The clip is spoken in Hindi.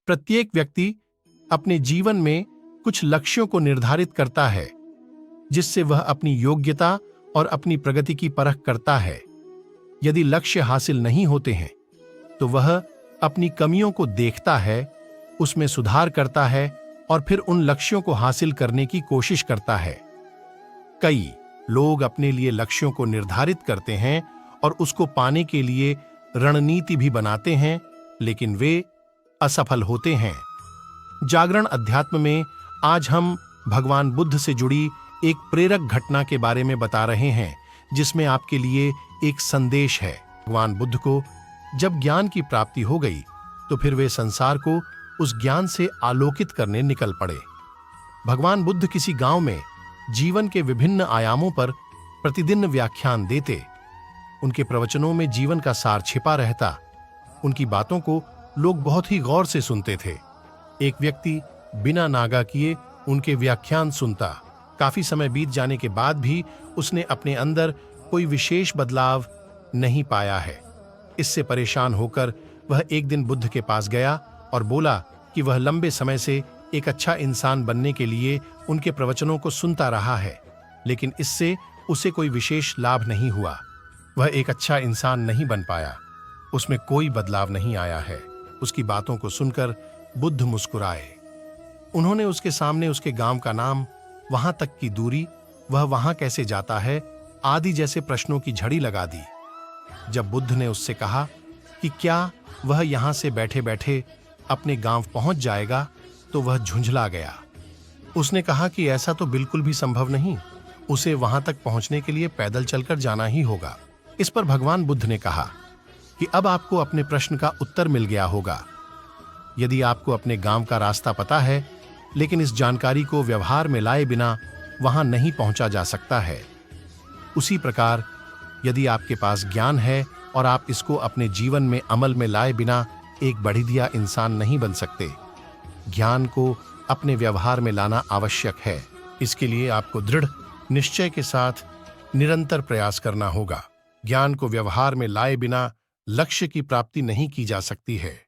प्रत्येक व्यक्ति अपने जीवन में कुछ लक्ष्यों को निर्धारित करता है, जिससे वह अपनी योग्यता और अपनी प्रगति की परख करता है। यदि लक्ष्य हासिल नहीं होते हैं, तो वह अपनी कमियों को देखता है, उसमें सुधार करता है और फिर उन लक्ष्यों को हासिल करने की कोशिश करता है। कई लोग अपने लिए लक्ष्यों को निर्धारित करते हैं और उसको पाने के लिए रणनीति भी बनाते हैं, लेकिन वे असफल होते हैं। जागरण अध्यात्म में आज हम भगवान बुद्ध से जुड़ी एक प्रेरक घटना के बारे में बता रहे हैं, जिसमें आपके लिए एक संदेश है। भगवान बुद्ध को जब ज्ञान की प्राप्ति हो गई, तो फिर वे संसार को उस ज्ञान से आलोकित करने निकल पड़े। भगवान बुद्ध किसी गांव में जीवन के विभिन्न आयामों पर प्रतिदिन व्याख्यान देते। उनके प्रवचनों में जीवन का सार छिपा रहता। उनकी बातों को लोग बहुत ही गौर से सुनते थे। एक व्यक्ति बिना नागा किए उनके व्याख्यान सुनता। काफी समय बीत जाने के बाद भी उसने अपने अंदर कोई विशेष बदलाव नहीं पाया है। इससे परेशान होकर वह एक दिन बुद्ध के पास गया और बोला कि वह लंबे समय से एक अच्छा इंसान बनने के लिए उनके प्रवचनों को सुनता रहा है, लेकिन इससे उसे कोई विशेष लाभ नहीं हुआ। वह एक अच्छा इंसान नहीं बन पाया, उसमें कोई बदलाव नहीं आया है। उसकी बातों को सुनकर बुद्ध मुस्कुराए। उन्होंने उसके सामने उसके गांव का नाम, वहां तक की दूरी, वह वहां कैसे जाता है आदि जैसे प्रश्नों की झड़ी लगा दी। जब बुद्ध ने उससे कहा कि क्या वह यहां से बैठे बैठे अपने गांव पहुंच जाएगा, तो वह झुंझला गया। उसने कहा कि ऐसा तो बिल्कुल भी संभव नहीं, उसे वहां तक पहुंचने के लिए पैदल चलकर जाना ही होगा। इस पर भगवान बुद्ध ने कहा कि अब आपको अपने प्रश्न का उत्तर मिल गया होगा। यदि आपको अपने गांव का रास्ता पता है, लेकिन इस जानकारी को व्यवहार में लाए बिना वहां नहीं पहुंचा जा सकता है, उसी प्रकार यदि आपके पास ज्ञान है और आप इसको अपने जीवन में अमल में लाए बिना एक बढ़िया इंसान नहीं बन सकते। ज्ञान को अपने व्यवहार में लाना आवश्यक है। इसके लिए आपको दृढ़ निश्चय के साथ निरंतर प्रयास करना होगा। ज्ञान को व्यवहार में लाए बिना लक्ष्य की प्राप्ति नहीं की जा सकती है।